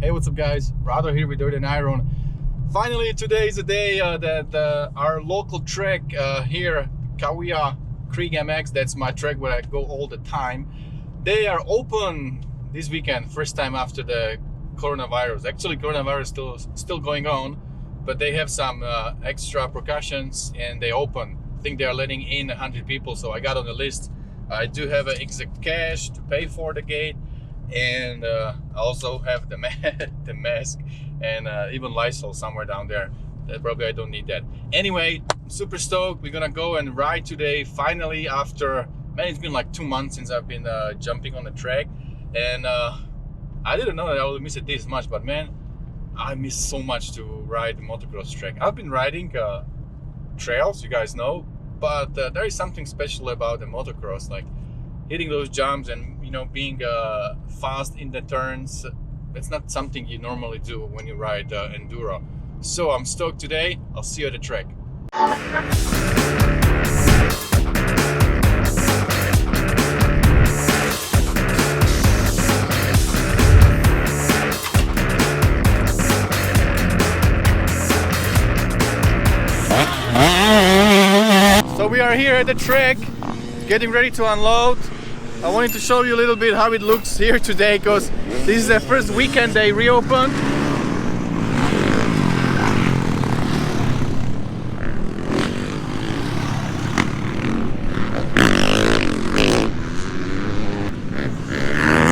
Hey, what's up guys? Rado here with Dirt and Iron. Finally, today is the day that our local track here, Cahuilla Creek MX, that's my track where I go all the time. They are open this weekend, first time after the coronavirus. Actually, coronavirus still going on, but they have some extra precautions and they open. I think they are letting in 100 people, so I got on the list. I do have an exact cash to pay for the gate, and I also have the mask and even Lysol somewhere down there. Probably I don't need that. Anyway, super stoked. We're gonna go and ride today finally after, man, it's been like 2 months since I've been jumping on the track, and I didn't know that I would miss it this much, but man, I miss so much to ride the motocross track. I've been riding trails, you guys know, but there is something special about the motocross, like hitting those jumps and, you know, being fast in the turns. That's not something you normally do when you ride enduro. So I'm stoked today. I'll see you at the track. So we are here at the track, getting ready to unload. I wanted to show you a little bit how it looks here today, because this is the first weekend they reopened.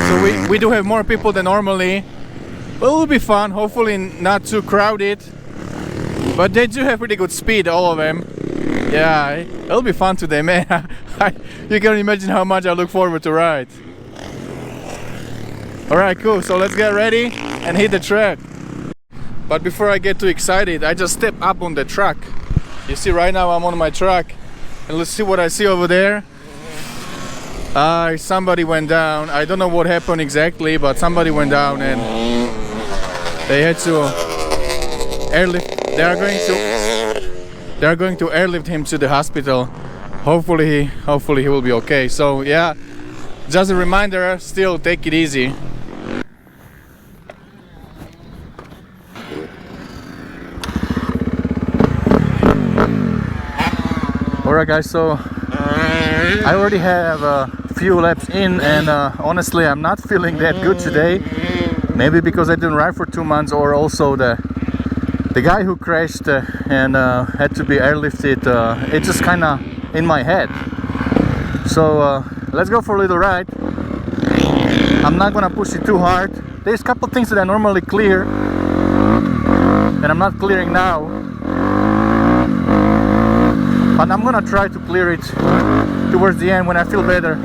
So we do have more people than normally, but it will be fun, hopefully not too crowded. But they do have pretty good speed, all of them. Yeah, it'll be fun today, man. You can imagine how much I look forward to ride. Alright, cool, so let's get ready and hit the track. But before I get too excited, I just step up on the truck. You see, right now I'm on my truck, and let's see what I see over there. Somebody went down. I don't know what happened exactly, but somebody went down and they had to airlift. They are going to airlift him to the hospital. Hopefully he will be okay. So yeah, just a reminder, still take it easy. Alright guys, so I already have a few laps in, and honestly I'm not feeling that good today. Maybe because I didn't ride for 2 months, or also the guy who crashed and had to be airlifted, it's just kind of in my head. So let's go for a little ride. I'm not gonna push it too hard. There's a couple things that I normally clear and I'm not clearing now, but I'm gonna try to clear it towards the end when I feel better.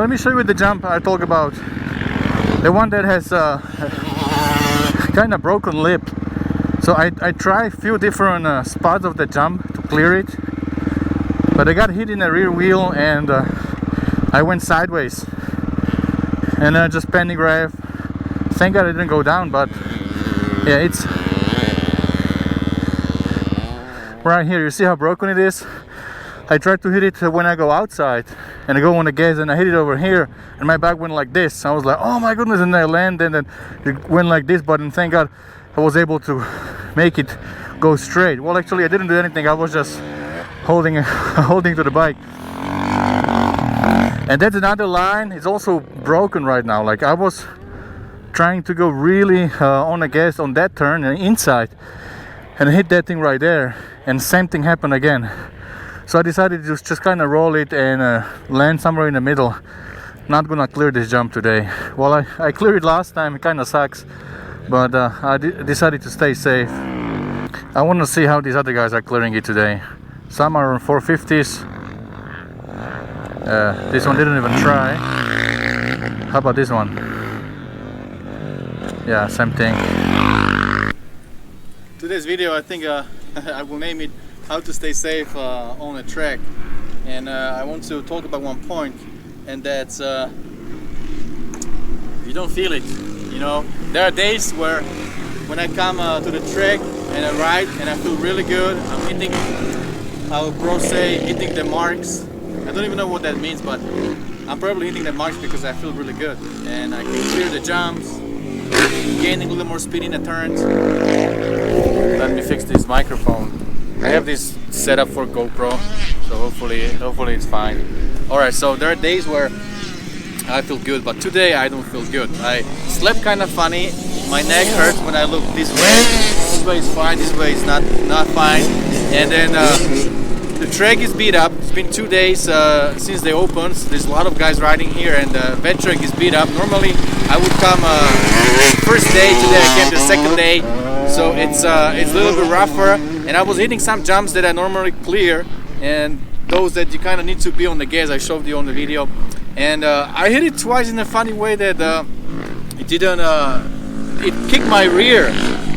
let me show you the jump I talk about. The one that has kind of broken lip. So I tried a few different spots of the jump to clear it, but I got hit in the rear wheel and I went sideways, and I just panic rev. Thank God I didn't go down, but yeah, it's right here. You see how broken it is? I tried to hit it when I go outside and I go on the gas, and I hit it over here and my back went like this. I was like, oh my goodness, and I landed and then it went like this, but thank God I was able to make it go straight. Well, actually I didn't do anything. I was just holding to the bike. And that's another line. It's also broken right now. Like I was trying to go really on the gas on that turn and inside, and I hit that thing right there, and same thing happened again. So I decided to just kind of roll it and land somewhere in the middle. Not gonna clear this jump today. Well, I cleared it last time. It kind of sucks, but I decided to stay safe. I want to see how these other guys are clearing it today. Some are on 450s. This one didn't even try. How about this one? Yeah, same thing. Today's video, I think I will name it "How to Stay Safe on a Track," and I want to talk about one point, and that's you don't feel it. You know, there are days where when I come to the track and I ride and I feel really good. I'm hitting, how pros say, hitting the marks. I don't even know what that means, but I'm probably hitting the marks because I feel really good and I can clear the jumps, gaining a little more speed in the turns. Let me fix this microphone. I have this set up for GoPro, so hopefully it's fine. Alright, so there are days where I feel good, but today I don't feel good. I slept kind of funny. My neck hurts when I look this way. This way is fine, this way is not fine. And then the track is beat up. It's been 2 days since they opened. So there's a lot of guys riding here, and that track is beat up. Normally I would come first day. Today I came the second day, so it's a little bit rougher. And I was hitting some jumps that I normally clear, and those that you kind of need to be on the gas. I showed you on the video, and I hit it twice in a funny way that it didn't. It kicked my rear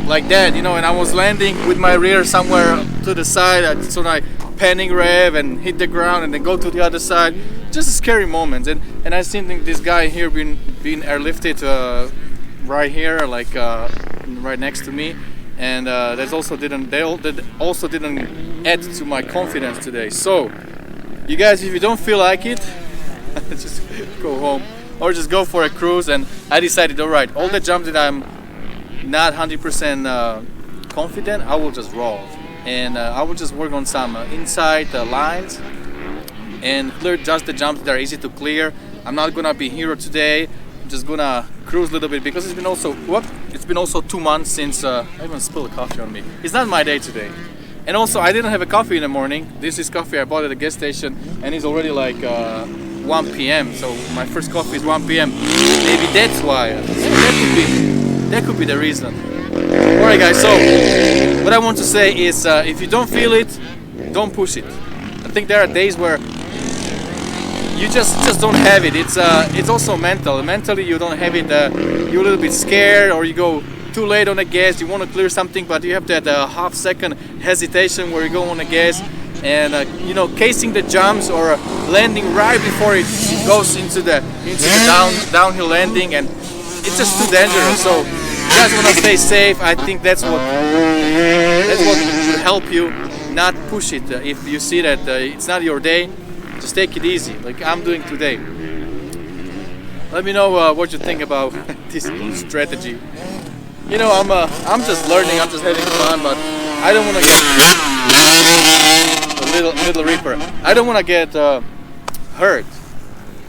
like that, you know, and I was landing with my rear somewhere to the side, so I panic rev and hit the ground and then go to the other side. Just a scary moment. And I seen this guy here being airlifted right here, like right next to me, and that also didn't add to my confidence today. So you guys, if you don't feel like it, just go home or just go for a cruise. And I decided, all right, all the jumps that I'm not 100% confident, I will just roll, and I will just work on some inside lines and clear just the jumps that are easy to clear. I'm not gonna be hero today. I'm just gonna cruise a little bit because it's been also 2 months since I even spilled coffee on me. It's not my day today. And also I didn't have a coffee in the morning. This is coffee I bought at the gas station, and it's already like 1 p.m. So my first coffee is 1 p.m. Maybe that's why. That could be the reason. Alright guys, so what I want to say is if you don't feel it, don't push it. I think there are days where you just don't have it. It's also mental. Mentally you don't have it. You're a little bit scared, or you go too late on the gas. You want to clear something, but you have that half-second hesitation where you go on the gas, and you know, casing the jumps or landing right before it goes into the downhill landing, and it's just too dangerous. So you guys want to stay safe. I think that's what will help you. Not push it. If you see that it's not your day, just take it easy, like I'm doing today. Let me know what you think about this strategy. You know, I'm just learning. I'm just having fun, but I don't want to get a little Reaper. I don't want to get hurt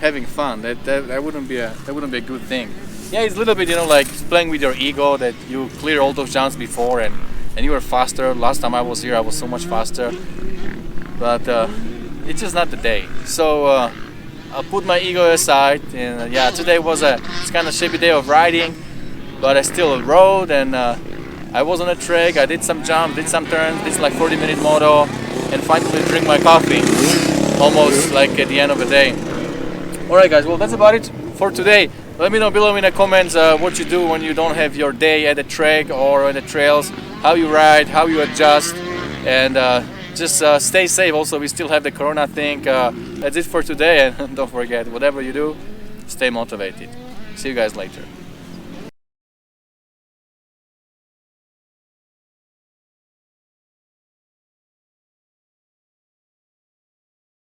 having fun. That wouldn't be a good thing. Yeah, it's a little bit, you know, like playing with your ego that you clear all those jumps before and you were faster. Last time I was here, I was so much faster. But it's just not the day. So I'll put my ego aside. And yeah, today was it's kind of shitty day of riding, but I still rode, and I was on a track. I did some jumps, did some turns, did like 40-minute moto, and finally drink my coffee. Almost like at the end of the day. Alright guys, well that's about it for today. Let me know below in the comments what you do when you don't have your day at the track or on the trails, how you ride, how you adjust, and just stay safe. Also, we still have the corona thing. That's it for today, and don't forget, whatever you do, stay motivated. See you guys later.